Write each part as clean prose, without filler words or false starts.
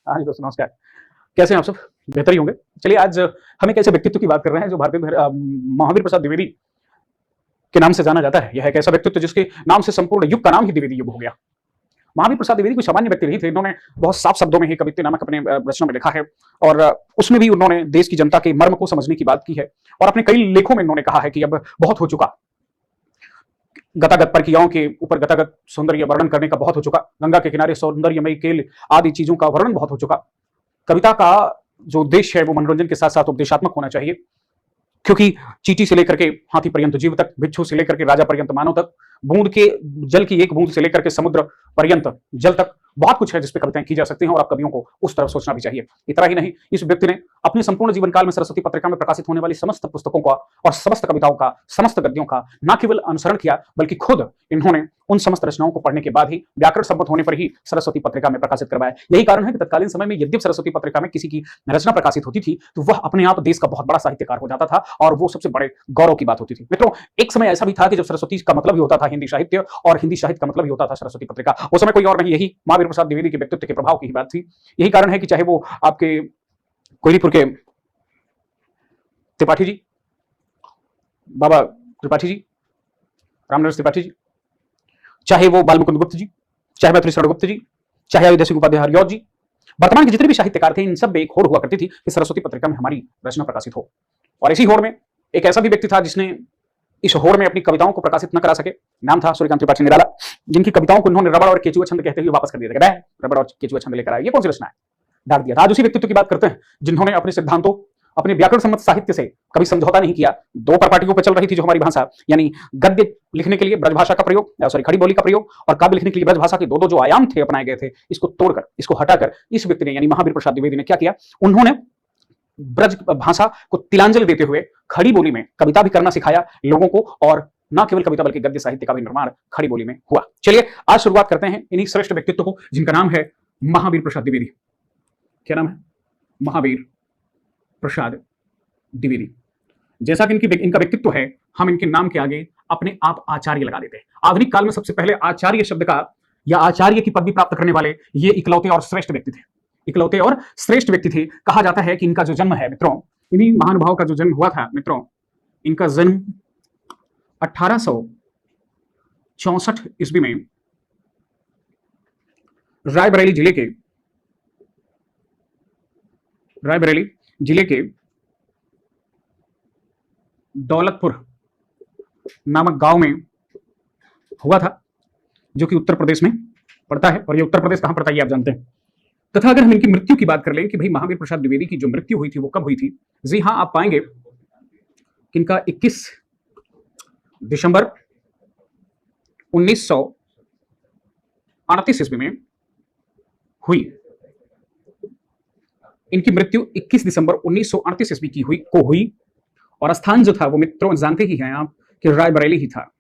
हाँ जी दोस्तों, नमस्कार। कैसे हैं आप सब? बेहतर ही होंगे। चलिए, आज हम एक ऐसे व्यक्तित्व की बात कर रहे हैं जो महावीर प्रसाद द्विवेदी के नाम से जाना जाता है। यह एक ऐसा व्यक्तित्व जिसके नाम से संपूर्ण युग का नाम ही द्विवेदी युग हो गया। महावीर प्रसाद द्विवेदी कोई सामान्य व्यक्ति नहीं थे। इन्होंने बहुत साफ शब्दों में ही कवित्व नामक अपने रचना में लिखा है और उसमें भी उन्होंने देश की जनता के मर्म को समझने की बात की है और अपने कई लेखों में इन्होंने कहा है कि अब बहुत हो चुका। गतागत प्रक्रियाओं के ऊपर गतागत सौंदर्य वर्णन करने का बहुत हो चुका। गंगा के किनारे सौंदर्यमयी केल आदि चीजों का वर्णन बहुत हो चुका। कविता का जो उद्देश्य है वो मनोरंजन के साथ साथ उपदेशात्मक होना चाहिए, क्योंकि चींटी से लेकर के हाथी पर्यंत जीव तक, भिक्षु से लेकर के राजा पर्यंत मानव तक, बूंद के जल की एक बूंद से लेकर के समुद्र पर्यंत जल तक बहुत कुछ है जिस पे कविताएं की जा सकती हैं और आप कवियों को उस तरफ सोचना भी चाहिए। इतना ही नहीं, इस व्यक्ति ने अपने संपूर्ण जीवन काल में सरस्वती पत्रिका में प्रकाशित होने वाली समस्त पुस्तकों का और समस्त कविताओं का, समस्त गद्यों का न केवल अनुसरण किया बल्कि खुद इन्होंने उन समस्त रचनाओं को पढ़ने के बाद ही व्याकरण सम्मत होने पर ही सरस्वती पत्रिका में प्रकाशित करवाया। यही कारण है कि तत्कालीन समय में यद्यप सरस्वती पत्रिका में किसी की रचना प्रकाशित होती थी तो वह अपने आप देश का बहुत बड़ा साहित्यकार हो जाता था और वो सबसे बड़े गौरव की बात होती थी। मित्रों, एक समय ऐसा भी था कि जब सरस्वती का मतलब ही होता था हिंदी साहित्य और हिंदी साहित्य का मतलब ही होता था सरस्वती पत्रिका। उस समय कोई और नहीं, यही महावीर प्रसाद द्विवेदी के व्यक्तित्व के प्रभाव की ही बात थी। यही कारण है कि चाहे वो आपके कोयलीपुर के त्रिपाठी जी, बाबा त्रिपाठी जी, रामनरेश त्रिपाठी जी, चाहे वो बालमुकुंद गुप्त जी, चाहे मैथिली शरण गुप्त जी, चाहे अयोध्या सिंह उपाध्याय हरिऔध जी, वर्तमान के जितने भी साहित्यकार थे इन सब में एक होड़ हुआ करती थी कि सरस्वती पत्रिका में हमारी रचना प्रकाशित हो। और इसी होड़ में एक ऐसा भी व्यक्ति था जिसने इस होड़ में अपनी कविताओं को प्रकाशित न करा सके। नाम था सूर्यकांत त्रिपाठी निराला, जिनकी कविताओं को उन्होंने रबड़ और केचुआ छंद कहते हुए वापस कर दिया था। रबड़ और केचुआ छंद लेकर आए, ये कौन सी रचना है, डाक दिया था। आज उसी व्यक्तित्व की बात करते हैं जिन्होंने अपने सिद्धांतों, अपने व्याकरण सम्मत साहित्य से कभी समझौता नहीं किया। दो परपाटियों पर चल रही थी जो हमारी भाषा, यानी गद्य लिखने के लिए ब्रजभाषा का प्रयोग, खड़ी बोली का प्रयोग, और काव्य लिखने के लिए ब्रजभाषा के दो दो जो आयाम थे अपनाए गए थे, इसको तोड़कर, इसको हटाकर इस व्यक्ति ने यानी महावीर प्रसाद द्विवेदी ने क्या किया, उन्होंने ब्रज भाषा को तिलांजलि देते हुए खड़ी बोली में कविता भी करना सिखाया लोगों को और न केवल कविता बल्कि गद्य साहित्य का भी निर्माण खड़ी बोली में हुआ। चलिए आज शुरुआत करते हैं इन्हीं श्रेष्ठ व्यक्तित्व को जिनका नाम है महावीर प्रसाद द्विवेदी। क्या नाम है? महावीर प्रसाद द्विवेदी। जैसा कि इनका व्यक्तित्व है, हम इनके नाम के आगे अपने आप आचार्य लगा देते हैं। आधुनिक काल में सबसे पहले आचार्य शब्द का या आचार्य की पदवी प्राप्त करने वाले ये इकलौते और श्रेष्ठ व्यक्ति थे। इकलौते और श्रेष्ठ व्यक्ति थे। कहा जाता है कि इनका जो जन्म है मित्रों, इन्हीं महानुभाव का जो जन्म हुआ था मित्रों, इनका जन्म 1864 ईस्वी में रायबरेली जिले के दौलतपुर नामक गांव में हुआ था, जो कि उत्तर प्रदेश में पड़ता है। और ये उत्तर प्रदेश कहां पड़ता है ये आप जानते हैं। तथा अगर हम इनकी मृत्यु की बात कर लें कि भाई महावीर प्रसाद द्विवेदी की जो मृत्यु हुई थी वो कब हुई थी, जी हां, आप पाएंगे कि इनका 21 दिसंबर 1938 ईस्वी में हुई। इनकी मृत्यु 21 दिसंबर 1938 ईस्वी की हुई और स्थान जो था वो मित्रों जानते ही हैं आप कि रायबरेली ही था।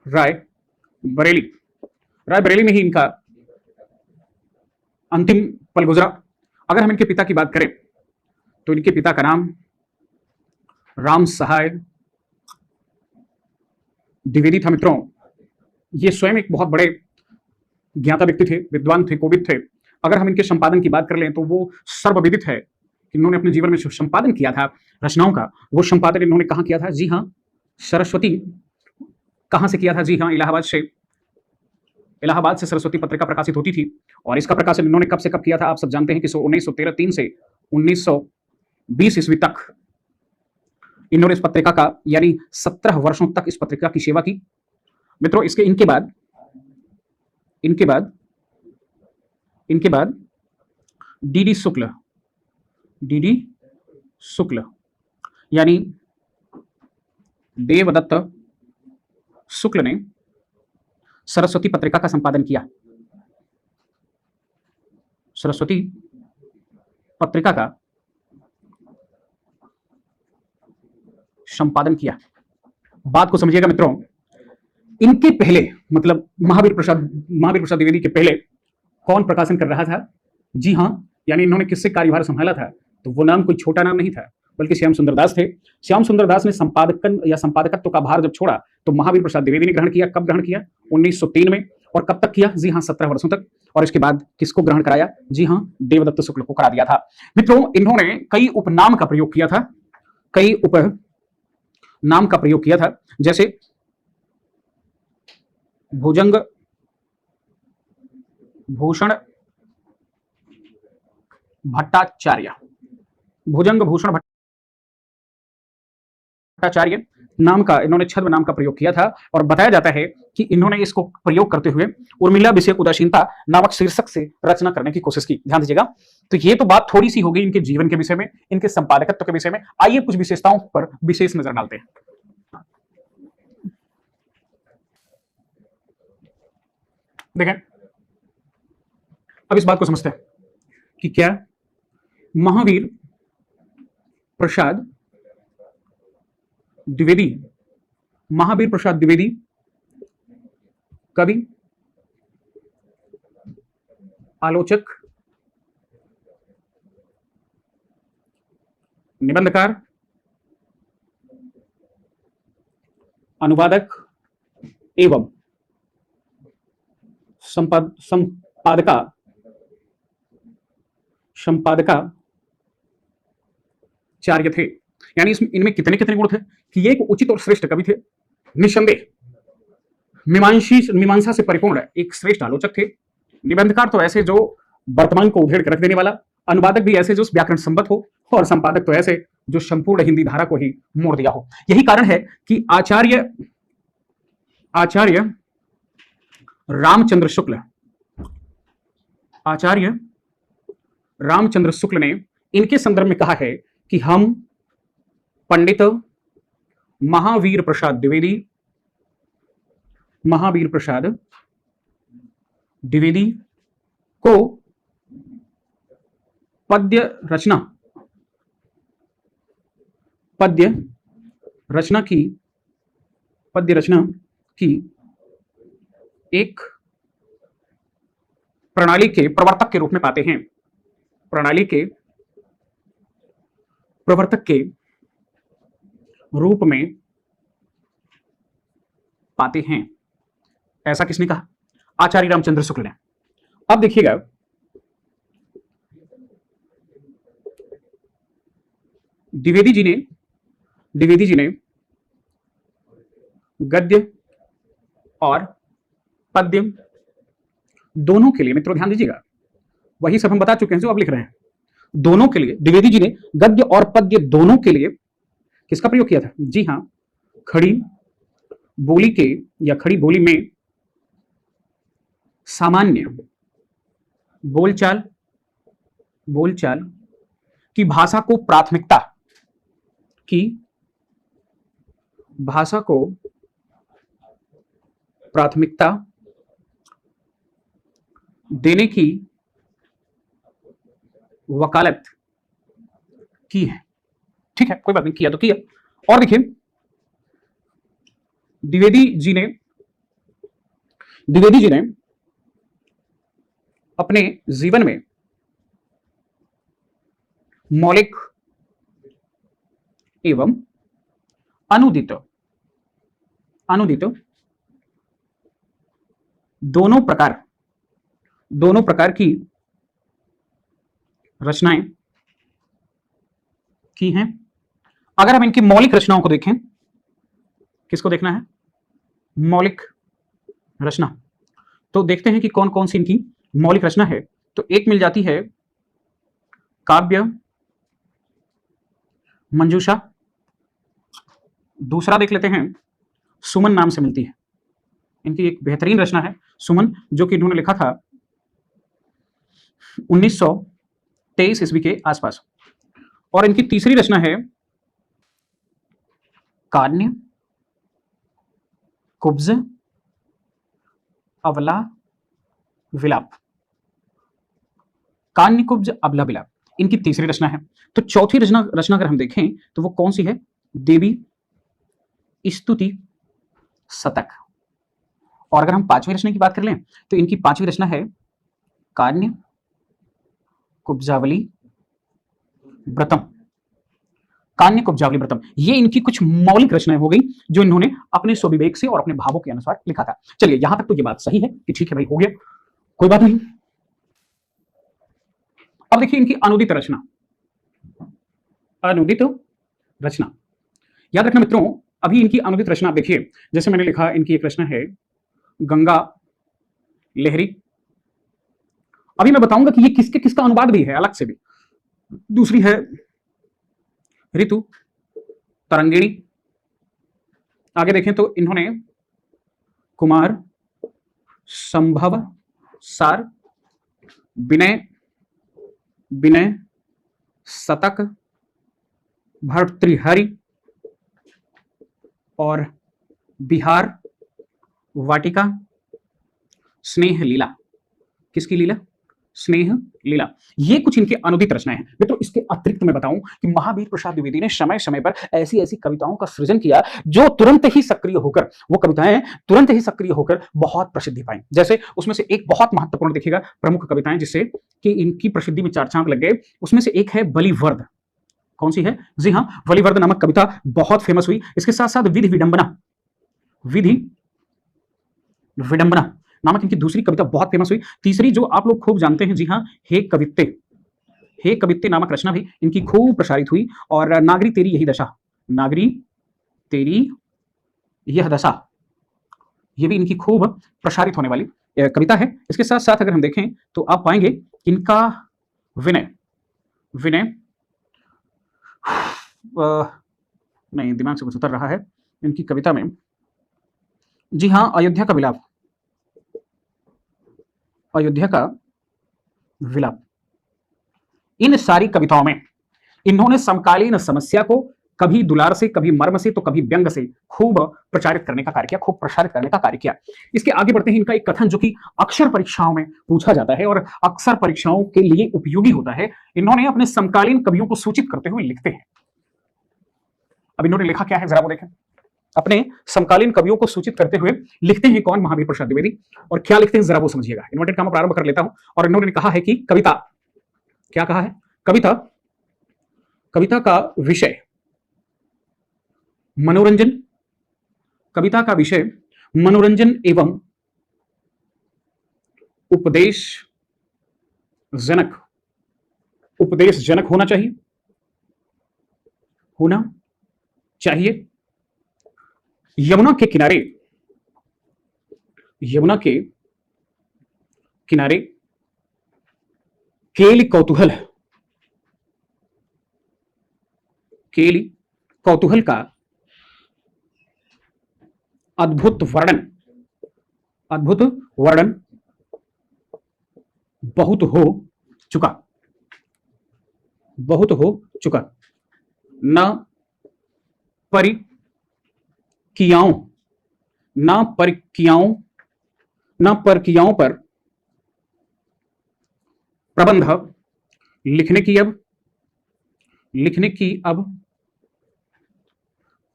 रायबरेली में ही इनका अंतिम पल गुजरा। अगर हम इनके पिता की बात करें तो इनके पिता का नाम राम सहाय द्विवेदी था। मित्रों, ये स्वयं एक बहुत बड़े ज्ञाता व्यक्ति थे, विद्वान थे, कोविद थे। अगर हम इनके संपादन की बात कर लें तो वो सर्वविदित है कि इन्होंने अपने जीवन में जो संपादन किया था रचनाओं का, वो संपादन इन्होंने कहां किया था? जी हां, सरस्वती। कहां से किया था? जी हां, इलाहाबाद से सरस्वती पत्रिका प्रकाशित होती थी। और इसका प्रकाशन इन्होंने कब से कब किया था आप सब जानते हैं कि 1913 से 1920 ईस्वी तक इन्होंने इस पत्रिका का यानी 17 वर्षों तक इस पत्रिका की सेवा की। मित्रों, इनके बाद डीडी शुक्ल यानी देवदत्त शुक्ल ने सरस्वती पत्रिका का संपादन किया। सरस्वती पत्रिका का संपादन किया। बात को समझिएगा मित्रों, इनके पहले मतलब महावीर प्रसाद द्विवेदी के पहले कौन प्रकाशन कर रहा था? जी हां, यानी इन्होंने किससे कार्यभार संभाला था? तो वो नाम कोई छोटा नाम नहीं था बल्कि श्याम सुंदर दास थे। श्याम सुंदर दास ने संपादकत्व का भार जब छोड़ा तो महावीर प्रसाद द्विवेदी ने ग्रहण किया। कब ग्रहण किया? 1903 में। और कब तक किया? जी हाँ, 17 वर्षों तक। और इसके बाद किसको ग्रहण कराया? जी हाँ, देवदत्त शुक्ल को करा दिया था। मित्रों, इन्होंने कई उपनाम का प्रयोग किया था, कई उपनाम का प्रयोग किया था, जैसे भुजंग भूषण भट्टाचार्य, भुजंग भूषण भट्टाचार्य नाम का इन्होंने छद्म नाम का प्रयोग किया था। और बताया जाता है कि इन्होंने इसको प्रयोग करते हुए उर्मिला विषयक उदासीनता नामक शीर्षक से रचना करने की कोशिश की। ध्यान दीजिएगा। तो ये तो बात थोड़ी सी हो गई इनके जीवन के विषय में, इनके संपादकत्व के विषय में। आइए कुछ विशेषताओं पर विशेष नजर डालते हैं। देखें, अब इस बात को समझते हैं कि क्या महावीर प्रसाद द्विवेदी, महावीर प्रसाद द्विवेदी कवि, आलोचक, निबंधकार, अनुवादक एवं संपादकाचार्य थे। यानी इनमें कितने कितने गुण थे कि ये एक उचित और श्रेष्ठ कवि थे, निसंदेह मीमांसा से परिपूर्ण एक श्रेष्ठ आलोचक थे, निबंधकार तो ऐसे जो वर्तमान को उधेड़ कर रख देने वाला, अनुवादक भी ऐसे जो व्याकरण संबद्ध हो, और संपादक तो ऐसे जो संपूर्ण हिंदी धारा को ही मोड़ दिया हो। यही कारण है कि आचार्य रामचंद्र शुक्ल ने इनके संदर्भ में कहा है कि हम पंडित महावीर प्रसाद द्विवेदी को पद्य रचना की एक प्रणाली के प्रवर्तक के रूप में पाते हैं, प्रणाली के प्रवर्तक के रूप में पाते हैं। ऐसा किसने कहा? आचार्य रामचंद्र शुक्ल ने। अब देखिएगा, द्विवेदी जी ने गद्य और पद्य दोनों के लिए, मित्रों ध्यान दीजिएगा, वही सब हम बता चुके हैं जो अब लिख रहे हैं। दोनों के लिए द्विवेदी जी ने गद्य और पद्य दोनों के लिए किसका प्रयोग किया था? जी हां, खड़ी बोली में सामान्य बोलचाल की भाषा को प्राथमिकता देने की वकालत की है। ठीक है, कोई बात नहीं, किया तो किया। और देखिए, द्विवेदी जी ने अपने जीवन में मौलिक एवं अनुदित दोनों प्रकार की रचनाएं की हैं। अगर हम इनकी मौलिक रचनाओं को देखें, किसको देखना है? मौलिक रचना। तो देखते हैं कि कौन कौन सी इनकी मौलिक रचना है। तो एक मिल जाती है काव्य मंजूषा, दूसरा देख लेते हैं सुमन नाम से मिलती है। इनकी एक बेहतरीन रचना है सुमन, जो कि इन्होंने लिखा था 1923 ईस्वी के आसपास। और इनकी तीसरी रचना है कान्य कुब्ज अबला विलाप। कान्य कुब्ज अबला विलाप इनकी तीसरी रचना है। तो चौथी रचना अगर हम देखें तो वो कौन सी है? देवी स्तुति शतक। और अगर हम पांचवी रचना की बात कर लें तो इनकी पांचवी रचना है कान्य कुब्जावली व्रतम। कान्यकुब्जावली व्रतम, ये इनकी कुछ मौलिक रचनाएं हो गई जो इन्होंने अपने स्वविवेक से और अपने भावों के अनुसार लिखा था। चलिए यहां तक तो ये बात सही है कि ठीक है भाई, हो गया, कोई बात नहीं। अब देखिए इनकी अनुदित रचना, अनुदित रचना, याद रखना मित्रों, अभी इनकी अनुदित रचना आप देखिए, जैसे मैंने लिखा, इनकी एक रचना है गंगा लहरी। अभी मैं बताऊंगा कि ये किसके किसका अनुवाद भी है अलग से भी। दूसरी है ऋतु तरंगिणी। आगे देखें तो इन्होंने कुमार संभव सार, विनय विनय शतक, भर्तृहरि और बिहार वाटिका, स्नेह लीला। किसकी लीला? स्नेह लीला। ये कुछ इनके अनुदित रचनाएं हैं मित्रों। इसके अतिरिक्त मैं बताऊं कि महावीर प्रसाद द्विवेदी ने समय समय पर ऐसी ऐसी कविताओं का सृजन किया जो तुरंत ही सक्रिय होकर, वो कविताएं तुरंत ही सक्रिय होकर बहुत प्रसिद्धि पाई। जैसे उसमें से एक बहुत महत्वपूर्ण देखिएगा, प्रमुख कविताएं जिससे कि इनकी प्रसिद्धि में चार चांद लग गए, उसमें से एक है बलिवर्द। कौन सी है? जी हां, बलिवर्द नामक कविता बहुत फेमस हुई। इसके साथ साथ विधि विडंबना, विधि विडंबना नामक इनकी दूसरी कविता बहुत फेमस हुई। तीसरी जो आप लोग खूब जानते हैं, जी हां, हे कवित्ते, हे कवित्ते नामक रचना भी इनकी खूब प्रसारित हुई। और नागरी तेरी यही दशा, नागरी तेरी यह दशा, ये भी इनकी खूब प्रसारित होने वाली कविता है। इसके साथ साथ अगर हम देखें तो आप पाएंगे इनका विनय, विनय नहीं, दिमाग से कुछ उतर रहा है इनकी कविता में, जी हां, अयोध्या का विलाप, अयोध्या का विलाप। इन सारी कविताओं में इन्होंने समकालीन समस्या को कभी दुलार से, कभी मर्म से, तो कभी व्यंग से खूब प्रचारित करने का कार्य किया, खूब प्रसारित करने का कार्य किया। इसके आगे बढ़ते हैं, इनका एक कथन जो कि अक्सर परीक्षाओं में पूछा जाता है और अक्सर परीक्षाओं के लिए उपयोगी होता है। इन्होंने अपने समकालीन कवियों को सूचित करते हुए लिखते हैं। अब इन्होंने लिखा क्या है जरा वो देखें। अपने समकालीन कवियों को सूचित करते हुए लिखते हैं कौन? महावीर प्रसाद द्विवेदी। और क्या लिखते हैं जरा वो समझिएगा। इन्वर्टेड कॉमा प्रारंभ कर लेता हूं। और इन्होंने कहा है कि कविता, क्या कहा है? कविता, कविता का विषय मनोरंजन, कविता का विषय मनोरंजन एवं उपदेश जनक, उपदेश जनक होना चाहिए, होना चाहिए। यमुना के किनारे, यमुना के किनारे केली कौतूहल, केली कौतूहल का अद्भुत वर्णन, अद्भुत वर्णन बहुत हो चुका, बहुत हो चुका। न परिकियाओं, न परिकियाओं, न परिकियाओं पर प्रबंध लिखने की अब, लिखने की अब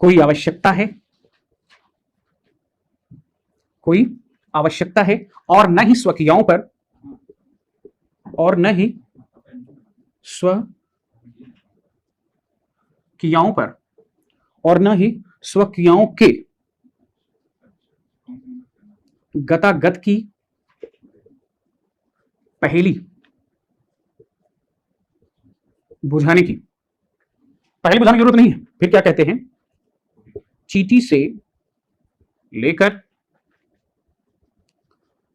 कोई आवश्यकता है, कोई आवश्यकता है। और न ही स्वकीयाओं पर, और न ही स्वकीयाओं पर, और न ही स्वकीयाओं के गतागत की पहेली बुझाने की, पहेली बुझाने की जरूरत नहीं है। फिर क्या कहते हैं? चींटी से लेकर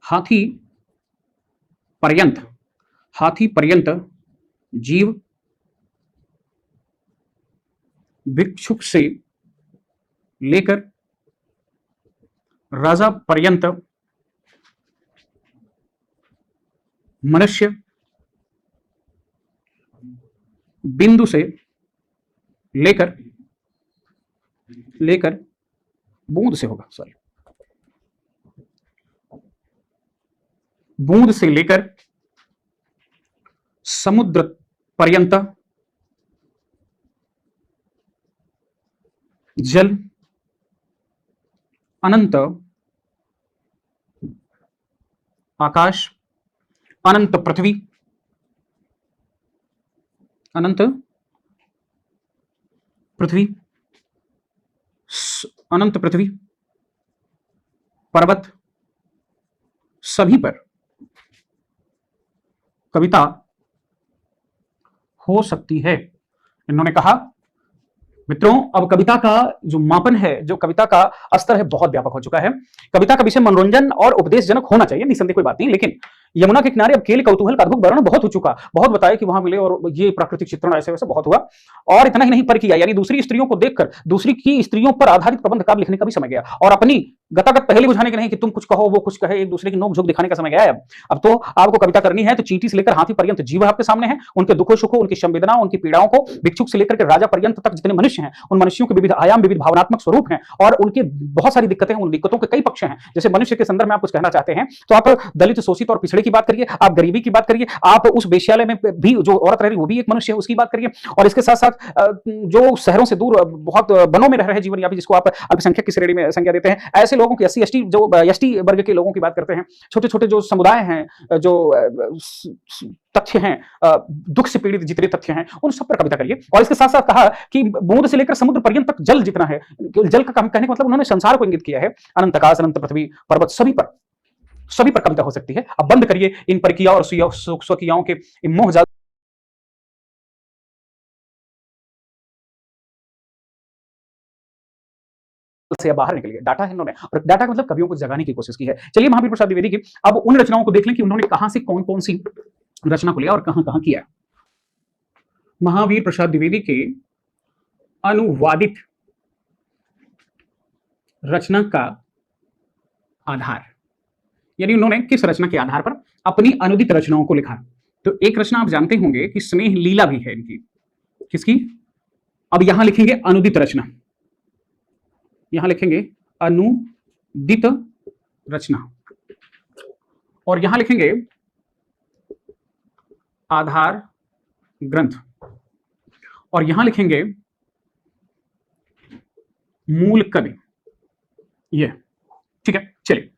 हाथी पर्यंत, हाथी पर्यंत जीव, भिक्षुक से लेकर राजा पर्यंत मनुष्य, बिंदु से लेकर, लेकर बूंद से होगा, सॉरी, बूंद से लेकर समुद्र पर्यंत जल, अनंत आकाश, अनंत पृथ्वी, अनंत पृथ्वी, अनंत पृथ्वी, पर्वत, सभी पर कविता हो सकती है। इन्होंने कहा मित्रों, अब कविता का जो मापन है, जो कविता का स्तर है, बहुत व्यापक हो चुका है। कविता का विषय मनोरंजन और उपदेशजनक होना चाहिए, निसंदेह कोई बात नहीं, लेकिन यमुना के किनारे अब खेल कौतूहल का अद्भुत वर्णन बहुत हो चुका, बहुत बताया कि वहां मिले और ये प्राकृतिक चित्रण ऐसे वैसे बहुत हुआ। और इतना ही नहीं, पर किया यानी दूसरी स्त्रियों को देखकर दूसरी की स्त्रियों पर आधारित प्रबंध काव्य लिखने का भी समय गया, और अपनी गतागत पहले बुझाने के नहीं कि तुम कुछ कहो वो कुछ कहे, एक दूसरे की नोक झोंक दिखाने का समय गया है। अब तो आपको कविता करनी है तो चींटी से लेकर हाथी पर्यंत जीव आपके सामने है, उनके दुखों सुखों, उनकी संवेदना, उनकी पीड़ाओं को, भिक्षुक से लेकर के राजा पर्यंत तक जितने मनुष्य हैं, उन मनुष्यों के विविध आयाम, विविध भावनात्मक स्वरूप हैं, और उनके बहुत सारी दिक्कतें हैं, उन दिक्कतों के कई पक्ष हैं। जैसे मनुष्य के संदर्भ में आप कुछ कहना चाहते हैं तो आप दलित, शोषित और पिछड़े की बात करिए, आप गरीबी की बात करिए, आप उस वेश्यालय में भी जो औरत रह रही वो भी एक मनुष्य है उसकी बात करिए, और इसके साथ साथ जो शहरों से दूर बहुत वनों में रह रहे जीवन यापी, जिसको आप अल्पसंख्यक की श्रेणी में संज्ञा देते हैं, ऐसे लोगों की, एससी एसटी वर्ग के लोगों की बात करते हैं, छोटे छोटे जो समुदाय हैं, जो तथ्य हैं, दुख से पीड़ित जितने तथ्य हैं, उन सब पर कविता करिए। और इसके साथ साथ कहा कि बूंद से लेकर समुद्र पर्यंत तक जल जितना है, जल का कहने का मतलब उन्होंने संसार को इंगित किया है, अनंत आकाश, अनंत पृथ्वी, पर्वत, सभी पर कविता हो सकती है। अब बंद करिए इन परिकिया और स्वकियाओं के मोह जाल से बाहर निकलिए। डाटा है इन्होंने, और डाटा का मतलब कवियों को जगाने की कोशिश की है। चलिए महावीर प्रसाद द्विवेदी की अब उन रचनाओं को देख लें कि उन्होंने कहां से कौन कौन सी रचना को लिया और कहां कहां किया। महावीर प्रसाद द्विवेदी के अनुवादित रचना का आधार, यानी उन्होंने किस रचना के आधार पर अपनी अनुदित रचनाओं को लिखा। तो एक रचना आप जानते होंगे कि स्नेह लीला भी है इनकी। किसकी? अब यहां लिखेंगे अनुदित रचना, यहां लिखेंगे अनुदित रचना, और यहां लिखेंगे आधार ग्रंथ, और यहां लिखेंगे मूल कवि। ये ठीक है। चलिए,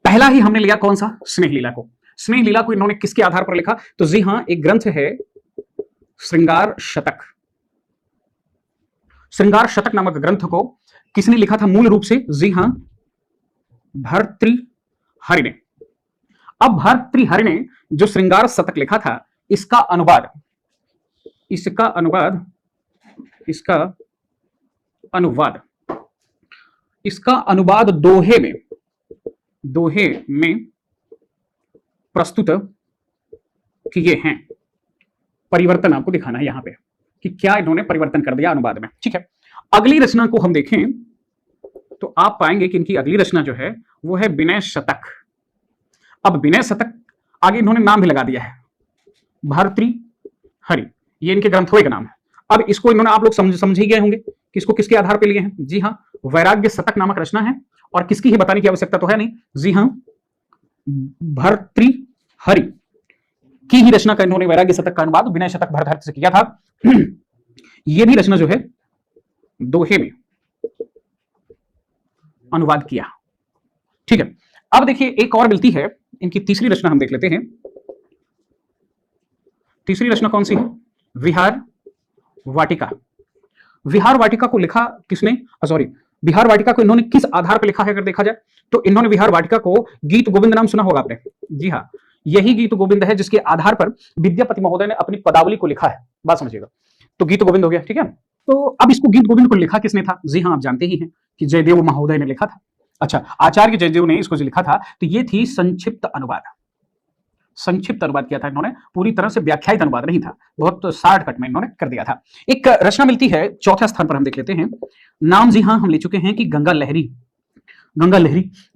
पहला ही हमने लिया कौन सा? स्नेह लीला को। स्नेह लीला को इन्होंने किसके आधार पर लिखा? तो जी हां, एक ग्रंथ है श्रृंगार शतक। श्रृंगार शतक नामक ग्रंथ को किसने लिखा था मूल रूप से? जी हां, भर्तृहरि ने। अब भर्तृहरि ने जो श्रृंगार शतक लिखा था, इसका अनुवाद दोहे में प्रस्तुत किए हैं। परिवर्तन आपको दिखाना है यहां पे कि क्या इन्होंने परिवर्तन कर दिया अनुवाद में। ठीक है, अगली रचना को हम देखें तो आप पाएंगे कि इनकी अगली रचना जो है वो है विनय शतक। अब विनय शतक आगे इन्होंने नाम भी लगा दिया है, भर्तृहरि, ये इनके ग्रंथों का नाम है। अब इसको इन्होंने, आप लोग समझ ही गए होंगे कि इसको किसके आधार पर लिए हैं। जी हाँ, वैराग्य शतक नामक रचना है, और किसकी ही बताने की आवश्यकता तो है नहीं। जी हाँ, भर्तृहरि की ही रचना का इन्होंने वैराग्य शतक का अनुवाद विनय शतक भर्तृहरि से किया था। यह भी रचना जो है दोहे में अनुवाद किया। ठीक है, अब देखिए एक और मिलती है इनकी तीसरी रचना, हम देख लेते हैं। तीसरी रचना कौन सी है? विहार वाटिका। विहार वाटिका को लिखा किसने? विहार वाटिका को इन्होंने किस आधार पर लिखा है अगर देखा जाए तो इन्होंने विहार वाटिका को गीत गोविंद नाम सुना होगा आपने। जी हाँ, यही गीत गोविंद है जिसके आधार पर विद्यापति महोदय ने अपनी पदावली को लिखा है। बात समझिएगा, तो गीत गोविंद हो गया। ठीक है, तो अब इसको गीत गोविंद को लिखा किसने था? जी हाँ, आप जानते ही हैं कि जयदेव महोदय ने लिखा था। अच्छा, आचार्य जयदेव ने इसको जो लिखा था तो ये थी संक्षिप्त अनुवाद किया था इन्होंने, पूरी तरह से व्याख्यायित अनुवाद नहीं था, बहुत शॉर्टकट में इन्होंने कर दिया था। एक रचना मिलती है चौथे स्थान पर, हम देख लेते हैं नाम। जी हाँ, हम ले चुके हैं कि गंगा लहरी।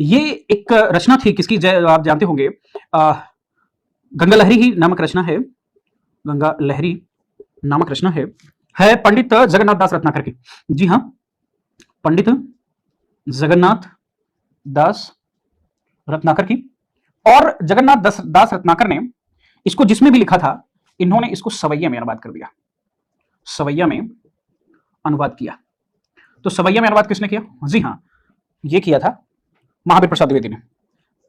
ये एक रचना थी किसकी? आप जानते होंगे, गंगा लहरी ही नामक रचना है, पंडित जगन्नाथ दास रत्नाकर की। जी हाँ, पंडित जगन्नाथ दास रत्नाकर की। और जगन्नाथ दास रत्नाकर ने इसको जिसमें भी लिखा था, इन्होंने इसको सवैया में अनुवाद कर दिया, सवैया में अनुवाद किया। तो सवैया में अनुवाद किसने किया? जी हाँ, ये किया था महावीर प्रसाद द्विवेदी ने।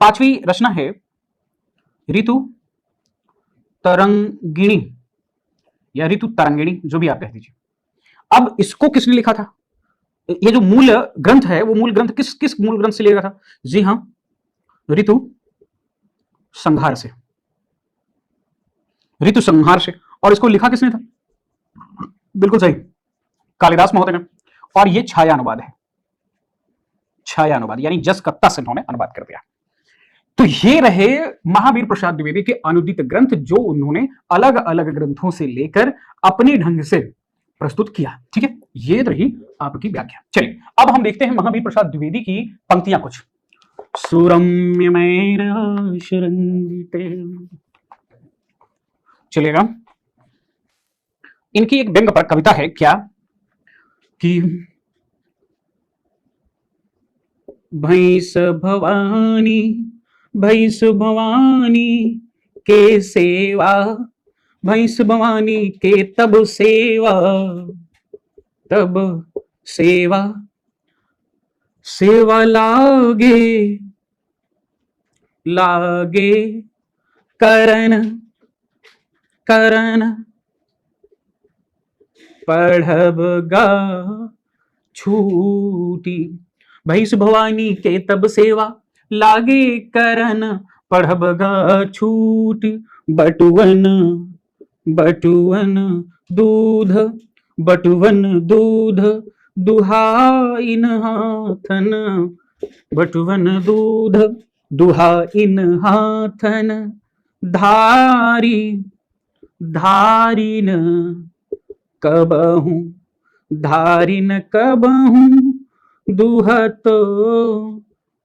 पांचवी रचना है ऋतु तरंगिणी या ऋतु तरंगिणी, जो भी आप कह दीजिए। अब इसको किसने लिखा था? ये जो मूल ग्रंथ है वो मूल ग्रंथ किस किस मूल ग्रंथ से लिया गया था? जी हां, ऋतु संहार से, ऋतु संहार से। और इसको लिखा किसने था? बिल्कुल सही, कालिदास महोदय ने। और ये छाया अनुवाद है, छाया अनुवाद यानी जस कत्ता से उन्होंने अनुवाद कर दिया। तो ये रहे महावीर प्रसाद द्विवेदी के अनुदित ग्रंथ, जो उन्होंने अलग अलग ग्रंथों से लेकर अपने ढंग से प्रस्तुत किया। ठीक है, ये रही आपकी व्याख्या। चलिए अब हम देखते हैं महावीर प्रसाद द्विवेदी की पंक्तियां कुछ। सुरम्य चलेगा। इनकी एक व्यंग पर कविता है क्या कि भैंस भवानी भैंस भवानी के सेवा, भैंस भवानी के तब सेवा, तब सेवा, सेवा लागे लागे करन करन, पढ़ब गा छूटी। भैंस भवानी के तब सेवा लागे करन, पढ़ब गा छूट। बटुवन बटुवन दूध, बटुवन दूध दुहाइन हाथन, बटुवन दूध दुहाइन हाथन। धारी धारिन कबहू, धारिन कबहू दुहत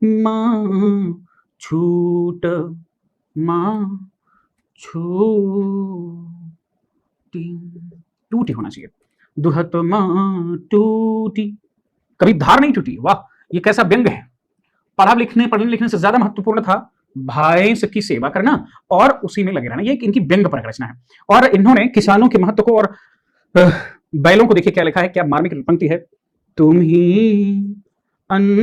माँ छूट, माँ छूटी, टूटी होना चाहिए, दुहत माँ टूटी, कभी धार नहीं टूटी। वाह, ये कैसा व्यंग है। पढ़ने लिखने से ज्यादा महत्वपूर्ण था भैंस की सेवा करना और उसी में लगे रहना। ये इनकी व्यंग पर रचना है। और इन्होंने किसानों के महत्व को और बैलों को, देखिए क्या लिखा है, क्या मार्मिक पंक्ति है। तुम ही अन्नदाता,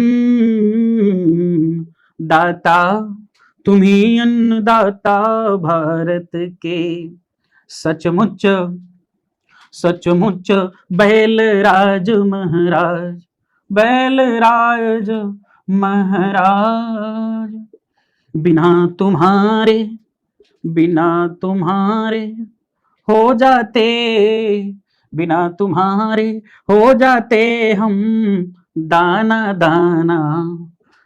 तुम ही अन्नदाता भारत के, सचमुच सचमुच बैलराज महाराज, बैलराज महाराज। बिना तुम्हारे, बिना तुम्हारे हो जाते, बिना तुम्हारे हो जाते हम दाना दाना,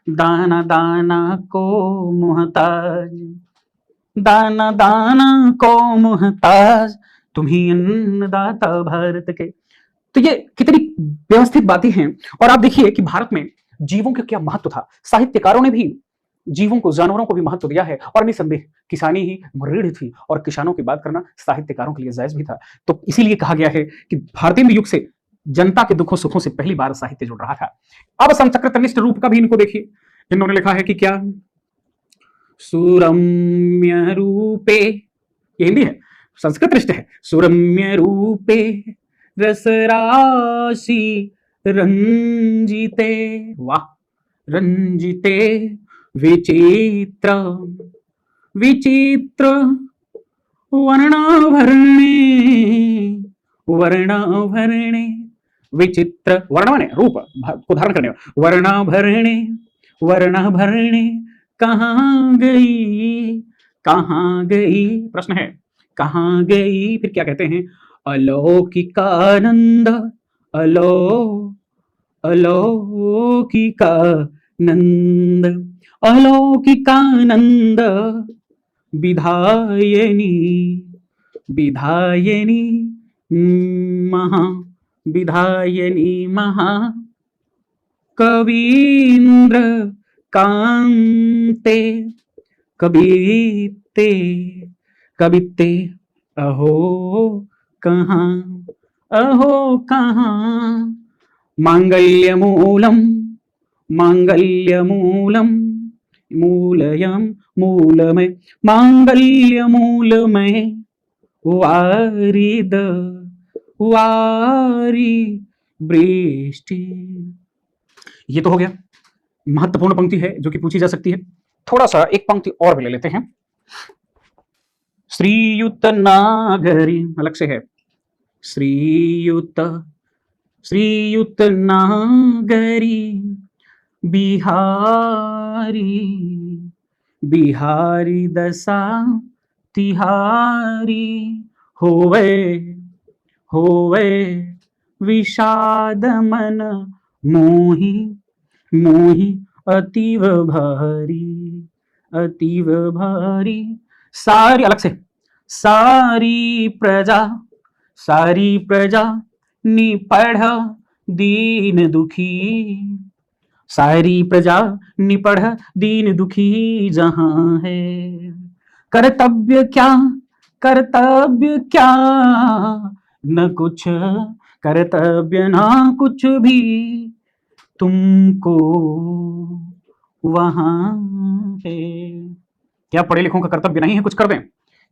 दाना दाना को मुहताज, दाना दाना को मुहताज, तुम ही अन्नदाता भारत के। तो ये कितनी व्यवस्थित बातें हैं। और आप देखिए कि भारत में जीवों का क्या महत्व था। साहित्यकारों ने भी जीवों को, जानवरों को भी महत्व दिया है। और निसंदेह किसानी ही रीढ़ थी और किसानों की बात करना साहित्यकारों के लिए जायज भी था। तो इसीलिए कहा गया है कि भारतीय युग से जनता के दुखों सुखों से पहली बार साहित्य जुड़ रहा था। अब संचक्रतनिष्ठ रूप का भी इनको देखिए, इन्होंने लिखा है कि क्या, सुरम्य रूपे, ये हिंदी है, संस्कृत है। सुरम्य रूपे रसराशि रंजिते, वाह, रंजिते विचित्र विचित्र वर्णाभरणे, वर्णाभरणे, विचित्र, वर्ण माने रूप को धारण करने, वर्णाभरणे, वर्णाभरणे कहाँ गई, कहाँ गई, प्रश्न है कहाँ गई। फिर क्या कहते हैं, अलौकिकानंद, अलौकिकानंद, अलौकिकानंद विधायनी, विधायनी महा, विधायनी महा, कवीन्द्र कांते, कविते, कविते, अहो कहाँ, अहो कहाँ, मांगल्यमूलम, मांगल्यमूलम, मूलयम मूलमय, मांगल्यमूलमय, वारिद वारी वृष्टि। ये तो हो गया, महत्वपूर्ण पंक्ति है जो कि पूछी जा सकती है। थोड़ा सा एक पंक्ति और भी ले लेते हैं। श्रीयुत नागरी अलग से है, श्रीयुत श्रीयुत नागरी बिहारी, बिहारी दशा तिहारी, होवे विषाद मन मोही, मोही अतीव भारी। सारी अलग से, सारी प्रजा निपढ़ दीन दुखी, सारी प्रजा निपढ़ दीन दुखी जहां है। कर्तव्य क्या न कुछ, कर्तव्य ना कुछ भी तुमको वहां है। क्या पढ़े लिखों का कर्तव्य नहीं है कुछ कर दें?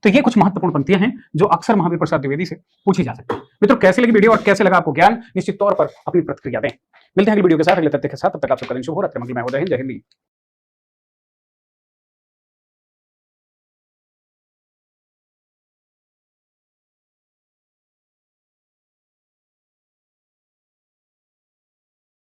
तो ये कुछ महत्वपूर्ण पंक्तियां हैं जो अक्सर महावीर प्रसाद द्विवेदी से पूछी जा सकती है। मित्रों, कैसी लगी वीडियो और कैसे लगा आपको ज्ञान? निश्चित तौर पर अपनी प्रतिक्रिया दें। मिलते हैं अगली वीडियो के साथ, अगले तथ्य के साथ। तब तक आप सबका दिन शुभ हो। रत्न मंगलमय हो। जय हिंद, जय हिंद।